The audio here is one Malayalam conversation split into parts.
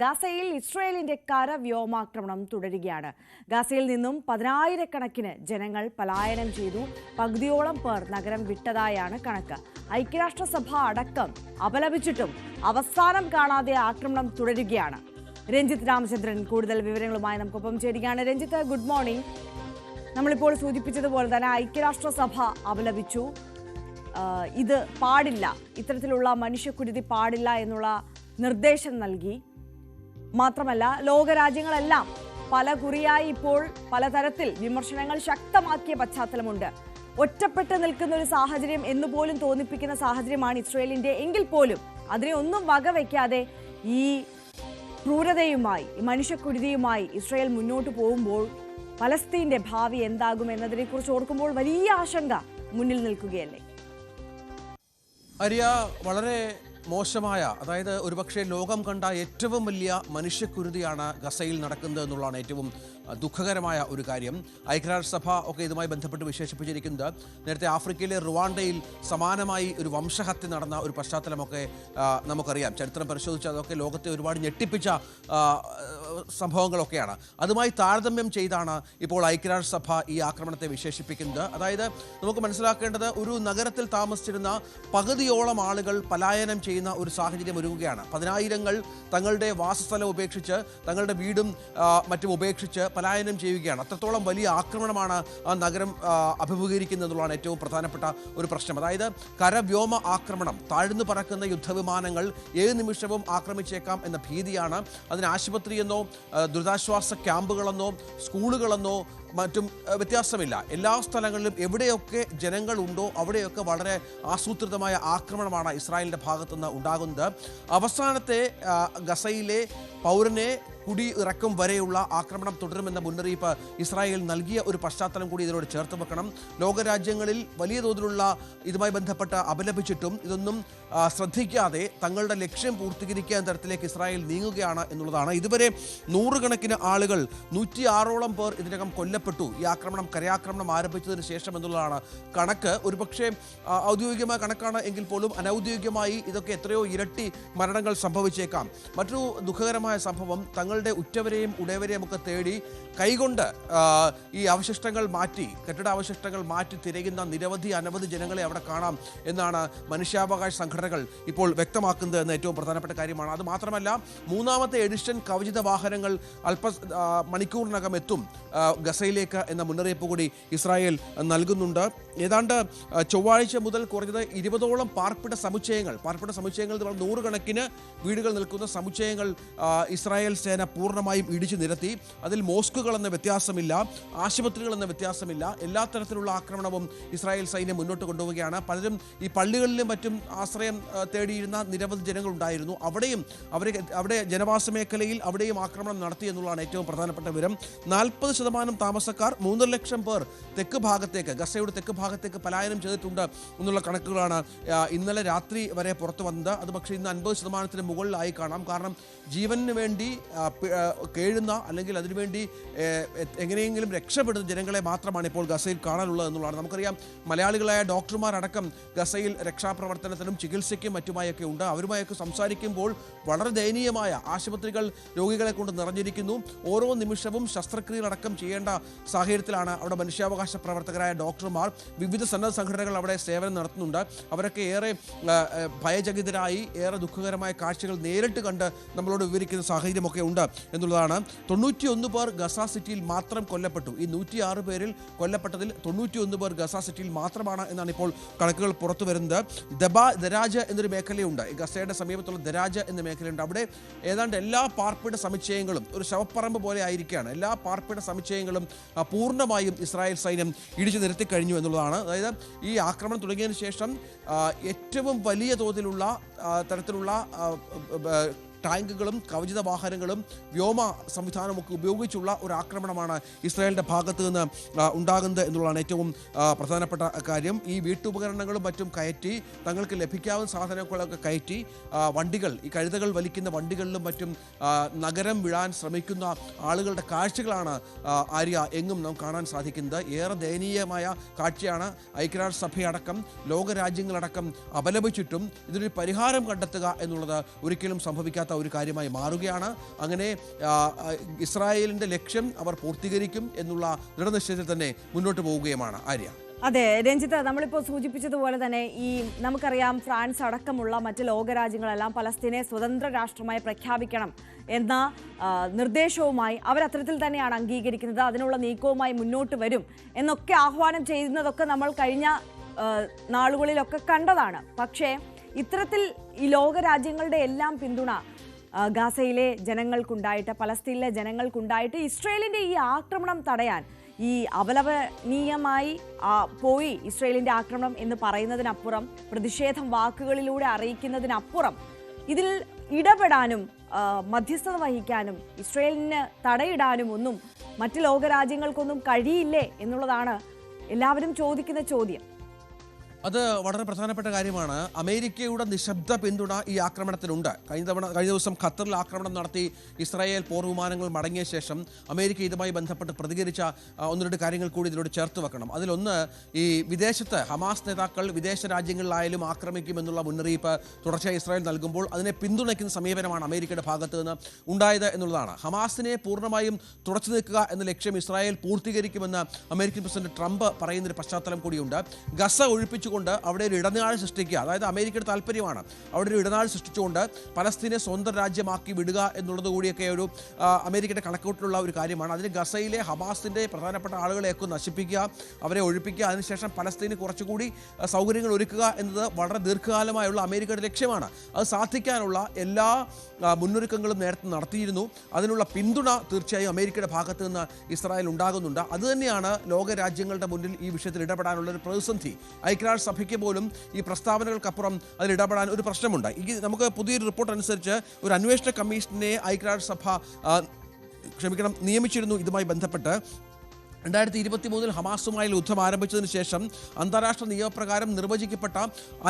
ഗാസയിൽ ഇസ്രായേലിന്റെ കരവ്യോമാക്രമണം തുടരുകയാണ്. ഗാസയിൽ നിന്നും 10,000-കണക്കിന് ജനങ്ങൾ പലായനം ചെയ്തു. പകുതിയോളം പേർ നഗരം വിട്ടതായാണ് കണക്ക്. ഐക്യരാഷ്ട്രസഭ അടക്കം അപലപിച്ചിട്ടും അവസാനം കാണാതെ ആക്രമണം തുടരുകയാണ്. രഞ്ജിത്ത് രാമചന്ദ്രൻ കൂടുതൽ വിവരങ്ങളുമായി നമുക്കൊപ്പം ചേരുകയാണ്. Ranjith, good morning. നമ്മളിപ്പോൾ സൂചിപ്പിച്ചതുപോലെ തന്നെ ഐക്യരാഷ്ട്രസഭ അപലപിച്ചു. ഇത് പാടില്ല, ഇത്തരത്തിലുള്ള മനുഷ്യക്കുരുതി പാടില്ല എന്നുള്ള നിർദ്ദേശം നൽകി. മാത്രമല്ല, ലോകരാജ്യങ്ങളെല്ലാം പല കുറിയായി ഇപ്പോൾ പലതരത്തിൽ വിമർശനങ്ങൾ ശക്തമാക്കിയ പശ്ചാത്തലമുണ്ട്. ഒറ്റപ്പെട്ട് നിൽക്കുന്ന ഒരു സാഹചര്യം എന്നുപോലും തോന്നിപ്പിക്കുന്ന സാഹചര്യമാണ് ഇസ്രായേലിന്റെ. എങ്കിൽ പോലും അതിനെ ഒന്നും വകവയ്ക്കാതെ ഈ ക്രൂരതയുമായി, ഈ മനുഷ്യക്കുരുതിയുമായി ഇസ്രായേൽ മുന്നോട്ട് പോകുമ്പോൾ പലസ്തീന്റെ ഭാവി എന്താകും എന്നതിനെക്കുറിച്ച് ഓർക്കുമ്പോൾ വലിയ ആശങ്ക മുന്നിൽ നിൽക്കുകയല്ലേ? ആര്യ, വളരെ മോശമായ, അതായത് ഒരുപക്ഷെ ലോകം കണ്ട ഏറ്റവും വലിയ മനുഷ്യക്കുരുതിയാണ് ഗസയിൽ നടക്കുന്നത് എന്നുള്ളതാണ് ഏറ്റവും ദുഃഖകരമായ ഒരു കാര്യം. ഐക്യരാഷ്ട്രസഭ ഒക്കെ ഇതുമായി ബന്ധപ്പെട്ട് വിശേഷിപ്പിച്ചിരിക്കുന്നത് നേരത്തെ ആഫ്രിക്കയിലെ റുവാണ്ടയിൽ സമാനമായി ഒരു വംശഹത്യ നടന്ന ഒരു പശ്ചാത്തലമൊക്കെ നമുക്കറിയാം. ചരിത്രം പരിശോധിച്ചാൽ അതൊക്കെ ലോകത്തെ ഒരുപാട് ഞെട്ടിപ്പിച്ച സംഭവങ്ങളൊക്കെയാണ്. അതുമായി താരതമ്യം ചെയ്താണ് ഇപ്പോൾ ഐക്യരാഷ്ട്രസഭ ഈ ആക്രമണത്തെ വിശേഷിപ്പിക്കുന്നത്. അതായത് നമുക്ക് മനസ്സിലാക്കേണ്ടത്, ഒരു നഗരത്തിൽ താമസിച്ചിരുന്ന പകുതിയോളം ആളുകൾ പലായനം ചെയ്യുന്ന ഒരു സാഹചര്യം ഒരുങ്ങുകയാണ്. 10,000-ങ്ങൾ തങ്ങളുടെ വാസസ്ഥലം ഉപേക്ഷിച്ച്, തങ്ങളുടെ വീടും മറ്റും ഉപേക്ഷിച്ച് പലായനം ചെയ്യുകയാണ്. അത്രത്തോളം വലിയ ആക്രമണമാണ് ആ നഗരം അഭിമുഖീകരിക്കുന്നത് എന്നുള്ളതാണ് ഏറ്റവും പ്രധാനപ്പെട്ട ഒരു പ്രശ്നം. അതായത് കരവ്യോമ ആക്രമണം, താഴ്ന്നു പറക്കുന്ന യുദ്ധവിമാനങ്ങൾ ഏത് നിമിഷവും ആക്രമിച്ചേക്കാം എന്ന ഭീതിയാണ്. അതിന് ആശുപത്രിയെന്നോ ദുരിതാശ്വാസ ക്യാമ്പുകളെന്നോ സ്കൂളുകളെന്നോ മറ്റും വ്യത്യാസമില്ല. എല്ലാ സ്ഥലങ്ങളിലും എവിടെയൊക്കെ ജനങ്ങളുണ്ടോ അവിടെയൊക്കെ വളരെ ആസൂത്രിതമായ ആക്രമണമാണ് ഇസ്രായേലിൻ്റെ ഭാഗത്തുനിന്ന് ഉണ്ടാകുന്നത്. അവസാനത്തെ ഗസയിലെ പൗരനെ കുടി ഇറക്കും വരെയുള്ള ആക്രമണം തുടരുമെന്ന മുന്നറിയിപ്പ് ഇസ്രായേൽ നൽകിയ ഒരു പശ്ചാത്തലം കൂടി ഇതിനോട് ചേർത്ത് വെക്കണം. ലോകരാജ്യങ്ങളിൽ വലിയ തോതിലുള്ള ഇതുമായി ബന്ധപ്പെട്ട് അപലപിച്ചിട്ടും ഇതൊന്നും ശ്രദ്ധിക്കാതെ തങ്ങളുടെ ലക്ഷ്യം പൂർത്തീകരിക്കാൻ തരത്തിലേക്ക് ഇസ്രായേൽ നീങ്ങുകയാണ് എന്നുള്ളതാണ്. ഇതുവരെ 100 കണക്കിന് ആളുകൾ, 106ഓളം പേർ ഇതിനകം കൊല്ലപ്പെട്ടു ഈ ആക്രമണം, കരയാക്രമണം ആരംഭിച്ചതിന് ശേഷം എന്നുള്ളതാണ് കണക്ക്. ഒരുപക്ഷെ ഔദ്യോഗികമായ കണക്കാണ് എങ്കിൽ പോലും അനൗദ്യോഗികമായി ഇതൊക്കെ എത്രയോ ഇരട്ടി മരണങ്ങൾ സംഭവിച്ചേക്കാം. മറ്റൊരു ദുഃഖകരമായ സംഭവം, തങ്ങളുടെ ഉറ്റവരെയും ഉടയവരെയും ഒക്കെ തേടി കൈകൊണ്ട് ഈ അവശിഷ്ടങ്ങൾ മാറ്റി, കെട്ടിടാവശിഷ്ടങ്ങൾ മാറ്റി തിരയുന്ന അനവധി ജനങ്ങളെ അവിടെ കാണാം എന്നാണ് മനുഷ്യാവകാശ സംഘടനകൾ ഇപ്പോൾ വ്യക്തമാക്കുന്നത് എന്ന ഏറ്റവും പ്രധാനപ്പെട്ട കാര്യമാണ്. അത് മാത്രമല്ല, 3ാമത്തെ എഡിഷൻ കവചിത വാഹനങ്ങൾ മണിക്കൂറിനകം എത്തും ഗസയിലേക്ക് എന്ന മുന്നറിയിപ്പ് കൂടി ഇസ്രായേൽ നൽകുന്നുണ്ട്. ഏതാണ്ട് ചൊവ്വാഴ്ച മുതൽ കുറഞ്ഞത് 20ഓളം പാർപ്പിട സമുച്ചയങ്ങൾ 100 കണക്കിന് വീടുകൾ നിൽക്കുന്ന സമുച്ചയങ്ങൾ ഇസ്രായേൽ സേന പൂർണ്ണമായും ഇടിച്ചു നിരത്തി. അതിൽ മോസ്കുകൾ എന്ന വ്യത്യാസമില്ല, ആശുപത്രികൾ എന്ന വ്യത്യാസമില്ല, എല്ലാ തരത്തിലുള്ള ആക്രമണവും ഇസ്രായേൽ സൈന്യം മുന്നോട്ട് കൊണ്ടുപോവുകയാണ്. പലരും ഈ പള്ളികളിലും മറ്റും ആശ്രയം തേടിയിരുന്ന നിരവധി ജനങ്ങളുണ്ടായിരുന്നു. അവിടെ ജനവാസ മേഖലയിൽ അവിടെയും ആക്രമണം നടത്തി എന്നുള്ളതാണ് ഏറ്റവും പ്രധാനപ്പെട്ട വിവരം. 40% താമസക്കാർ, 3 ലക്ഷം പേർ ഗസയുടെ തെക്ക് ഭാഗത്തേക്ക് പലായനം ചെയ്തിട്ടുണ്ട് എന്നുള്ള കണക്കുകളാണ് ഇന്നലെ രാത്രി വരെ പുറത്തു വന്നത്. അത് പക്ഷേ ഇന്ന് 50%-ന് മുകളിലായി കാണാം. കാരണം ജീവന് വേണ്ടി കേഴുന്ന, അല്ലെങ്കിൽ അതിനുവേണ്ടി എങ്ങനെയെങ്കിലും രക്ഷപ്പെടുന്ന ജനങ്ങളെ മാത്രമാണ് ഇപ്പോൾ ഗസയിൽ കാണാനുള്ളത് എന്നുള്ളതാണ്. നമുക്കറിയാം, മലയാളികളായ ഡോക്ടർമാരടക്കം ഗസയിൽ രക്ഷാപ്രവർത്തനത്തിനും ചികിത്സയ്ക്കും മറ്റുമായൊക്കെ ഉണ്ട്. അവരുമായൊക്കെ സംസാരിക്കുമ്പോൾ വളരെ ദയനീയമായ, ആശുപത്രികൾ രോഗികളെ കൊണ്ട് നിറഞ്ഞിരിക്കുന്നു. ഓരോ നിമിഷവും ശസ്ത്രക്രിയകളടക്കം ചെയ്യേണ്ട സാഹചര്യത്തിലാണ് അവിടെ മനുഷ്യാവകാശ പ്രവർത്തകരായ ഡോക്ടർമാർ. വിവിധ സന്നദ്ധ സംഘടനകൾ അവിടെ സേവനം നടത്തുന്നുണ്ട്. അവരൊക്കെ ഏറെ ഭയചകിതരായി, ഏറെ ദുഃഖകരമായ കാഴ്ചകൾ നേരിട്ട് കണ്ട് നമ്മളോട് വിവരിക്കുന്ന സാഹചര്യമൊക്കെ ഉണ്ട് എന്നുള്ളതാണ്. 91 പേർ ഗസ സിറ്റിയിൽ മാത്രം കൊല്ലപ്പെട്ടു. ഈ 106 പേരിൽ കൊല്ലപ്പെട്ടതിൽ 91 പേർ ഗസ സിറ്റിയിൽ മാത്രമാണ് എന്നാണ് ഇപ്പോൾ കണക്കുകൾ പുറത്തു വരുന്നത്. ദരാജ് എന്നൊരു മേഖലയുണ്ട്, ഗസയുടെ സമീപത്തുള്ള ദരാജ് എന്ന മേഖലയുണ്ട്. അവിടെ ഏതാണ്ട് എല്ലാ പാർപ്പിട സമുച്ചയങ്ങളും ഒരു ശവപ്പറമ്പ് പോലെ ആയിരിക്കുകയാണ്. എല്ലാ പാർപ്പിട സമുച്ചയങ്ങളും പൂർണ്ണമായും ഇസ്രായേൽ സൈന്യം ഇടിച്ചു നിരത്തി കഴിഞ്ഞു എന്നുള്ളതാണ്. അതായത് ഈ ആക്രമണം തുടങ്ങിയതിന് ശേഷം ഏറ്റവും വലിയ തോതിലുള്ള തരത്തിലുള്ള ടാങ്കുകളും കവചിത വാഹനങ്ങളും വ്യോമ സംവിധാനമൊക്കെ ഉപയോഗിച്ചുള്ള ഒരു ആക്രമണമാണ് ഇസ്രായേലിൻ്റെ ഭാഗത്ത് നിന്ന് ഉണ്ടാകുന്നത് എന്നുള്ളതാണ് ഏറ്റവും പ്രധാനപ്പെട്ട കാര്യം. ഈ വീട്ടുപകരണങ്ങളും മറ്റും കയറ്റി, തങ്ങൾക്ക് ലഭിക്കാവുന്ന സാധനങ്ങളൊക്കെ കയറ്റി വണ്ടികൾ, ഈ കഴുതകൾ വലിക്കുന്ന വണ്ടികളിലും മറ്റും നഗരം വിടാൻ ശ്രമിക്കുന്ന ആളുകളുടെ കാഴ്ചകളാണ് ആര്യ എങ്ങും നാം കാണാൻ സാധിക്കുന്നത്. ഏറെ ദയനീയമായ കാഴ്ചയാണ്. ഐക്യരാഷ്ട്രസഭയടക്കം ലോകരാജ്യങ്ങളടക്കം അപലപിച്ചിട്ടും ഇതിനൊരു പരിഹാരം കണ്ടെത്തുക എന്നുള്ളത് ഒരിക്കലും സംഭവിക്കാത്ത സാധിക്കാത്ത ഒരു കാര്യമായി മാറുകയാണ്. അങ്ങനെ ഇസ്രായേലിൻ്റെ ലക്ഷ്യം അവർ പൂർത്തീകരിക്കും എന്നുള്ള ദൃഢനിശ്ചയത്തിൽ തന്നെ മുന്നോട്ട് പോവുകയുമാണ് ആര്യ. അതെ രഞ്ജിത്ത്, നമ്മളിപ്പോൾ സൂചിപ്പിച്ചതുപോലെ തന്നെ നമുക്കറിയാം ഫ്രാൻസ് അടക്കമുള്ള മറ്റ് ലോകരാജ്യങ്ങളെല്ലാം പലസ്തീനെ സ്വതന്ത്ര രാഷ്ട്രമായി പ്രഖ്യാപിക്കണം എന്ന നിർദ്ദേശവുമായി അവരത്തരത്തിൽ തന്നെയാണ് അംഗീകരിക്കുന്നത്. അതിനുള്ള നീക്കവുമായി മുന്നോട്ട് വരും എന്നൊക്കെ ആഹ്വാനം ചെയ്യുന്നതൊക്കെ നമ്മൾ കഴിഞ്ഞ നാളുകളിലൊക്കെ കണ്ടതാണ്. പക്ഷേ ഇത്തരത്തിൽ ഈ ലോകരാജ്യങ്ങളുടെ എല്ലാം പിന്തുണ ഗാസയിലെ ജനങ്ങൾക്കുണ്ടായിട്ട്, പലസ്തീനിലെ ജനങ്ങൾക്കുണ്ടായിട്ട് ഇസ്രയേലിൻ്റെ ഈ ആക്രമണം തടയാൻ, ഈ അപലപനീയമായി പോയി ഇസ്രയേലിൻ്റെ ആക്രമണം എന്ന് പറയുന്നതിനപ്പുറം, പ്രതിഷേധം വാക്കുകളിലൂടെ അറിയിക്കുന്നതിനപ്പുറം ഇതിൽ ഇടപെടാനും മധ്യസ്ഥത വഹിക്കാനും ഇസ്രയേലിന് തടയിടാനും ഒന്നും മറ്റ് ലോകരാജ്യങ്ങൾക്കൊന്നും കഴിയില്ലേ എന്നുള്ളതാണ് എല്ലാവരും ചോദിക്കുന്ന ചോദ്യം. അത് വളരെ പ്രധാനപ്പെട്ട കാര്യമാണ്. അമേരിക്കയുടെ നിശബ്ദ പിന്തുണ ഈ ആക്രമണത്തിനുണ്ട്. കഴിഞ്ഞ ദിവസം ഖത്തറിൽ ആക്രമണം നടത്തി ഇസ്രായേൽ പോർവിമാനങ്ങൾ മടങ്ങിയ ശേഷം അമേരിക്ക ഇതുമായി ബന്ധപ്പെട്ട് പ്രതികരിച്ച ഒന്ന് രണ്ട് കാര്യങ്ങൾ കൂടി ഇതിനോട് ചേർത്ത് വെക്കണം. അതിലൊന്ന്, ഈ വിദേശത്ത് ഹമാസ് നേതാക്കൾ വിദേശ രാജ്യങ്ങളിലായാലും ആക്രമിക്കുമെന്നുള്ള മുന്നറിയിപ്പ് തുടർച്ചയായി ഇസ്രായേൽ നൽകുമ്പോൾ അതിനെ പിന്തുണയ്ക്കുന്ന സമീപനമാണ് അമേരിക്കയുടെ ഭാഗത്ത് നിന്ന് ഉണ്ടായത് എന്നുള്ളതാണ്. ഹമാസിനെ പൂർണ്ണമായും തുടച്ചു നീക്കുക എന്ന ലക്ഷ്യം ഇസ്രായേൽ പൂർത്തീകരിക്കുമെന്ന് അമേരിക്കൻ പ്രസിഡന്റ് ട്രംപ് പറയുന്നൊരു പശ്ചാത്തലം കൂടിയുണ്ട്. ഗസ ഒഴിപ്പിച്ചു കൊണ്ട് അവിടെ ഒരു ഇടനാഴ് സൃഷ്ടിക്കുക, അതായത് അമേരിക്കയുടെ താല്പര്യമാണ് അവിടെ ഒരു ഇടനാഴ് സൃഷ്ടിച്ചുകൊണ്ട് പലസ്തീനെ സ്വന്തം രാജ്യമാക്കി വിടുക എന്നുള്ളത് കൂടിയൊക്കെ ഒരു അമേരിക്കയുടെ കണക്കൂട്ടിലുള്ള ഒരു കാര്യമാണ്. അതിന് ഗസയിലെ ഹമാസിൻ്റെ പ്രധാനപ്പെട്ട ആളുകളെയൊക്കെ നശിപ്പിക്കുക, അവരെ ഒഴിപ്പിക്കുക, അതിനുശേഷം പലസ്തീന് കുറച്ചുകൂടി സൗകര്യങ്ങൾ ഒരുക്കുക എന്നത് വളരെ ദീർഘകാലമായുള്ള അമേരിക്കയുടെ ലക്ഷ്യമാണ്. അത് സാധിക്കാനുള്ള എല്ലാ മുന്നൊരുക്കങ്ങളും നേരത്തെ നടത്തിയിരുന്നു. അതിനുള്ള പിന്തുണ തീർച്ചയായും അമേരിക്കയുടെ ഭാഗത്ത് നിന്ന് ഇസ്രായേൽ ഉണ്ടാകുന്നുണ്ട്. അതുതന്നെയാണ് ലോകരാജ്യങ്ങളുടെ മുന്നിൽ ഈ വിഷയത്തിൽ ഇടപെടാനുള്ള ഒരു പ്രതിസന്ധി. ഐക്യരാഷ്ട്ര സഭയ്ക്ക് പോലും ഈ പ്രസ്താവനകൾക്കപ്പുറം അതിൽ ഇടപെടാൻ ഒരു പ്രശ്നമുണ്ട്. നമുക്ക് പുതിയൊരു റിപ്പോർട്ട് അനുസരിച്ച് ഒരു അന്വേഷണ കമ്മീഷനെ ഐക്യരാഷ്ട്ര സഭ നിയമിച്ചിരുന്നു. ഇതുമായി ബന്ധപ്പെട്ട് 2023 ഹമാസുമായി യുദ്ധം ആരംഭിച്ചതിന് ശേഷം അന്താരാഷ്ട്ര നിയമപ്രകാരം നിർവചിക്കപ്പെട്ട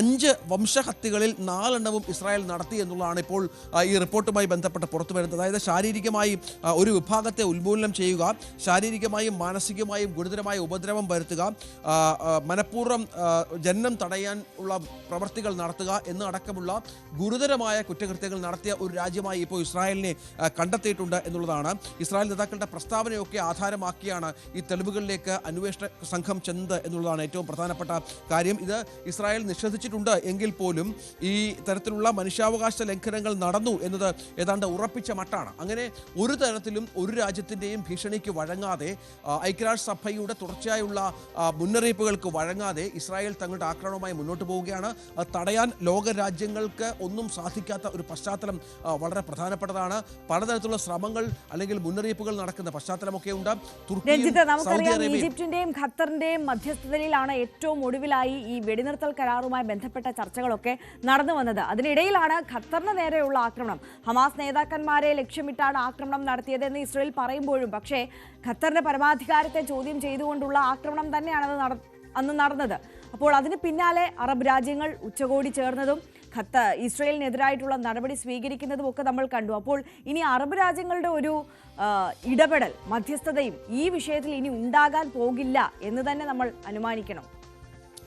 5 വംശഹത്യകളിൽ 4 ഇസ്രായേൽ നടത്തി എന്നുള്ളതാണ് ഇപ്പോൾ ഈ റിപ്പോർട്ടുമായി ബന്ധപ്പെട്ട് പുറത്തു വരുന്നത്. അതായത് ശാരീരികമായി ഒരു വിഭാഗത്തെ ഉന്മൂലനം ചെയ്യുക, ശാരീരികമായും മാനസികമായും ഗുരുതരമായ ഉപദ്രവം വരുത്തുക, മനഃപൂർവ്വം ജനനം തടയാൻ ഉള്ള പ്രവർത്തികൾ നടത്തുക എന്നടക്കമുള്ള ഗുരുതരമായ കുറ്റകൃത്യങ്ങൾ നടത്തിയ ഒരു രാജ്യമായി ഇപ്പോൾ ഇസ്രായേലിനെ കണ്ടെത്തിയിട്ടുണ്ട് എന്നുള്ളതാണ്. ഇസ്രായേൽ നേതാക്കളുടെ പ്രസ്താവനയൊക്കെ ആധാരമാക്കിയാണ് ഈ തെളിവുകളിലേക്ക് അന്വേഷണ സംഘം ചെന്നത് എന്നുള്ളതാണ് ഏറ്റവും പ്രധാനപ്പെട്ട കാര്യം. ഇത് ഇസ്രായേൽ നിഷേധിച്ചിട്ടുണ്ട് എങ്കിൽ പോലും ഈ തരത്തിലുള്ള മനുഷ്യാവകാശ ലംഘനങ്ങൾ നടന്നു എന്നത് ഏതാണ്ട് ഉറപ്പിച്ച മട്ടാണ്. അങ്ങനെ ഒരു തരത്തിലും ഒരു രാജ്യത്തിൻ്റെയും ഭീഷണിക്ക് വഴങ്ങാതെ, ഐക്യരാഷ്ട്ര സഭയുടെ തുടർച്ചയായുള്ള മുന്നറിയിപ്പുകൾക്ക് വഴങ്ങാതെ ഇസ്രായേൽ തങ്ങളുടെ ആക്രമണവുമായി മുന്നോട്ട് പോവുകയാണ്. അത് തടയാൻ ലോകരാജ്യങ്ങൾക്ക് ഒന്നും സാധിക്കാത്ത ഒരു പശ്ചാത്തലം വളരെ പ്രധാനപ്പെട്ടതാണ്. പലതരത്തിലുള്ള ശ്രമങ്ങൾ അല്ലെങ്കിൽ മുന്നറിയിപ്പുകൾ നടക്കുന്ന പശ്ചാത്തലമൊക്കെ ഉണ്ട്. നമുക്കറിയാം ഈജിപ്തിന്റെയും ഖത്തറിന്റെയും മധ്യസ്ഥതയിലാണ് ഏറ്റവും ഒടുവിലായി ഈ വെടിനിർത്തൽ കരാറുമായി ബന്ധപ്പെട്ട ചർച്ചകളൊക്കെ നടന്നു വന്നത്. അതിനിടയിലാണ് ഖത്തറിന് നേരെയുള്ള ആക്രമണം. ഹമാസ് നേതാക്കന്മാരെ ലക്ഷ്യമിട്ടാണ് ആക്രമണം നടത്തിയതെന്ന് ഇസ്രയേൽ പറയുമ്പോഴും പക്ഷേ ഖത്തറിന്റെ പരമാധികാരത്തെ ചോദ്യം ചെയ്തുകൊണ്ടുള്ള ആക്രമണം തന്നെയാണ് അന്ന് നടന്നത്. അപ്പോൾ അതിന് പിന്നാലെ അറബ് രാജ്യങ്ങൾ ഉച്ചകോടി ചേർന്നതും ഇസ്രയേലിനെതിരായിട്ടുള്ള നടപടി സ്വീകരിക്കുന്നതും ഒക്കെ നമ്മൾ കണ്ടു. അപ്പോൾ ഇനി അറബ് രാജ്യങ്ങളുടെ ഒരു ഇടപെടൽ, മധ്യസ്ഥതയും ഈ വിഷയത്തിൽ ഇനി ഉണ്ടാകാൻ പോകില്ല എന്ന് തന്നെ നമ്മൾ അനുമാനിക്കണം.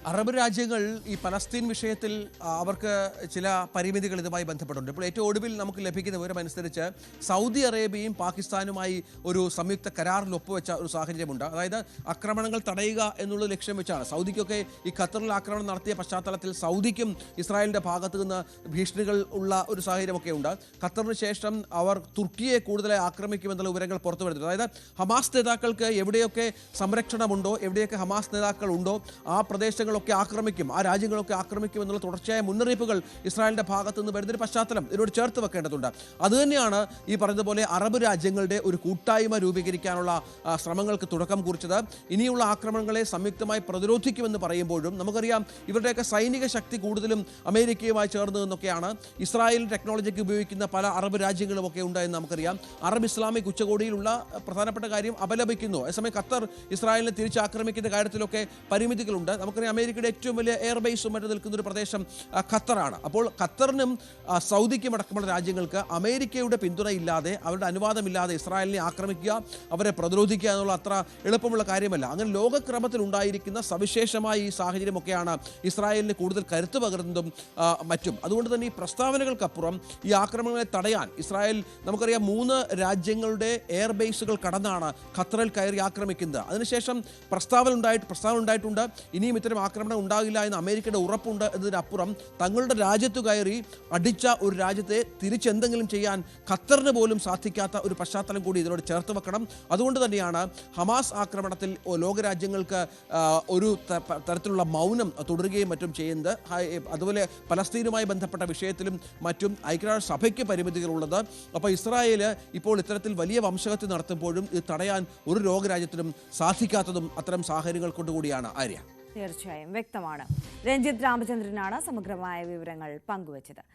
അറബ് രാജ്യങ്ങൾ ഈ പലസ്തീൻ വിഷയത്തിൽ അവർക്ക് ചില പരിമിതികൾ ഇതുമായി ബന്ധപ്പെട്ടുണ്ട്. ഇപ്പോൾ ഏറ്റവും ഒടുവിൽ നമുക്ക് ലഭിക്കുന്ന വിവരമനുസരിച്ച് സൗദി അറേബ്യയും പാകിസ്ഥാനുമായി ഒരു സംയുക്ത കരാറിൽ ഒപ്പുവെച്ച ഒരു സാഹചര്യമുണ്ട്. അതായത് ആക്രമണങ്ങൾ തടയുക എന്നുള്ള ലക്ഷ്യം വെച്ചാണ്. സൗദിക്കൊക്കെ ഈ ഖത്തറിൽ ആക്രമണം നടത്തിയ പശ്ചാത്തലത്തിൽ സൗദിക്കും ഇസ്രായേലിൻ്റെ ഭാഗത്തു നിന്ന് ഭീഷണികൾ ഉള്ള ഒരു സാഹചര്യമൊക്കെ ഉണ്ട്. ഖത്തറിന് ശേഷം അവർ തുർക്കിയെ കൂടുതലായി ആക്രമിക്കുമെന്നുള്ള വിവരങ്ങൾ പുറത്തു വരുന്നുണ്ട്. അതായത് ഹമാസ് നേതാക്കൾക്ക് എവിടെയൊക്കെ സംരക്ഷണമുണ്ടോ, എവിടെയൊക്കെ ഹമാസ് നേതാക്കൾ ഉണ്ടോ, ആ പ്രദേശങ്ങൾ ആക്രമിക്കും, ആ രാജ്യങ്ങളൊക്കെ ആക്രമിക്കും എന്നുള്ള തുടർച്ചയായ മുന്നറിയിപ്പുകൾ ഇസ്രായേലിന്റെ ഭാഗത്ത് നിന്ന് വരുന്നൊരു പശ്ചാത്തലം ഇതിനോട് ചേർത്ത് വെക്കേണ്ടതുണ്ട്. അതുതന്നെയാണ് ഈ പറഞ്ഞതുപോലെ അറബ് രാജ്യങ്ങളുടെ ഒരു കൂട്ടായ്മ രൂപീകരിക്കാനുള്ള ശ്രമങ്ങൾക്ക് തുടക്കം കുറിച്ചത്. ഇനിയുള്ള ആക്രമണങ്ങളെ സംയുക്തമായി പ്രതിരോധിക്കുമെന്ന് പറയുമ്പോഴും നമുക്കറിയാം ഇവരുടെയൊക്കെ സൈനിക ശക്തി കൂടുതലും അമേരിക്കയുമായി ചേർന്ന് നിന്നൊക്കെയാണ്. ഇസ്രായേൽ ടെക്നോളജിക്ക് ഉപയോഗിക്കുന്ന പല അറബ് രാജ്യങ്ങളും ഒക്കെ ഉണ്ട് എന്ന് നമുക്കറിയാം. അറബ് ഇസ്ലാമിക് ഉച്ചകോടിയിലുള്ള പ്രധാനപ്പെട്ട കാര്യം അപലപിക്കുന്നു. അതേസമയം ഖത്തർ ഇസ്രായേലിനെ തിരിച്ചാക്രമിക്കുന്ന കാര്യത്തിലൊക്കെ പരിമിതികളുണ്ട്. നമുക്കറിയാം അമേരിക്കയുടെ ഏറ്റവും വലിയ എയർബേസും മറ്റും നിൽക്കുന്ന ഒരു പ്രദേശം ഖത്തറാണ്. അപ്പോൾ ഖത്തറിനും സൗദിക്കും അടക്കമുള്ള രാജ്യങ്ങൾക്ക് അമേരിക്കയുടെ പിന്തുണയില്ലാതെ, അവരുടെ അനുവാദമില്ലാതെ ഇസ്രായേലിനെ ആക്രമിക്കുക, അവരെ പ്രതിരോധിക്കുക എന്നുള്ള അത്ര എളുപ്പമുള്ള കാര്യമല്ല. അങ്ങനെ ലോകക്രമത്തിൽ ഉണ്ടായിരിക്കുന്ന സവിശേഷമായ ഈ സാഹചര്യമൊക്കെയാണ് ഇസ്രായേലിന് കൂടുതൽ കരുത്ത് പകരുന്നതും മറ്റും. അതുകൊണ്ട് തന്നെ ഈ പ്രസ്താവനകൾക്കപ്പുറം ഈ ആക്രമണങ്ങളെ തടയാൻ ഇസ്രായേൽ, നമുക്കറിയാം, 3 രാജ്യങ്ങളുടെ എയർബേസുകൾ കടന്നാണ് ഖത്തറിൽ കയറി ആക്രമിക്കുന്നത്. അതിനുശേഷം പ്രസ്താവന ഉണ്ടായിട്ടുണ്ട്. ഇനിയും ഇത്തരം ആക്രമണം ഉണ്ടാകില്ല എന്ന് അമേരിക്കയുടെ ഉറപ്പുണ്ട് എന്നതിനപ്പുറം തങ്ങളുടെ രാജ്യത്ത് കയറി അടിച്ച ഒരു രാജ്യത്തെ തിരിച്ചെന്തെങ്കിലും ചെയ്യാൻ ഖത്തറിന് പോലും സാധിക്കാത്ത ഒരു പശ്ചാത്തലം കൂടി ഇതിനോട് ചേർത്ത് വെക്കണം. അതുകൊണ്ട് തന്നെയാണ് ഹമാസ് ആക്രമണത്തിൽ ലോകരാജ്യങ്ങൾക്ക് ഒരു തരത്തിലുള്ള മൗനം തുടരുകയും മറ്റും ചെയ്യുന്നത്. അതുപോലെ പലസ്തീനുമായി ബന്ധപ്പെട്ട വിഷയത്തിലും മറ്റും ഐക്യരാഷ്ട്രസഭയ്ക്ക് പരിമിതികളുള്ളത്. അപ്പോൾ ഇസ്രായേൽ ഇപ്പോൾ ഇത്തരത്തിൽ വലിയ വംശഹത്യ നടത്തുമ്പോഴും ഇത് തടയാൻ ഒരു ലോകരാജ്യത്തിനും സാധിക്കാത്തതും അത്തരം സാഹചര്യങ്ങൾ കൊണ്ടുകൂടിയാണ്. ആര്യ, തീർച്ചയായും വ്യക്തമാണ്. രഞ്ജിത്ത് രാമചന്ദ്രനാണ് സമഗ്രമായ വിവരങ്ങൾ പങ്കുവച്ചത്.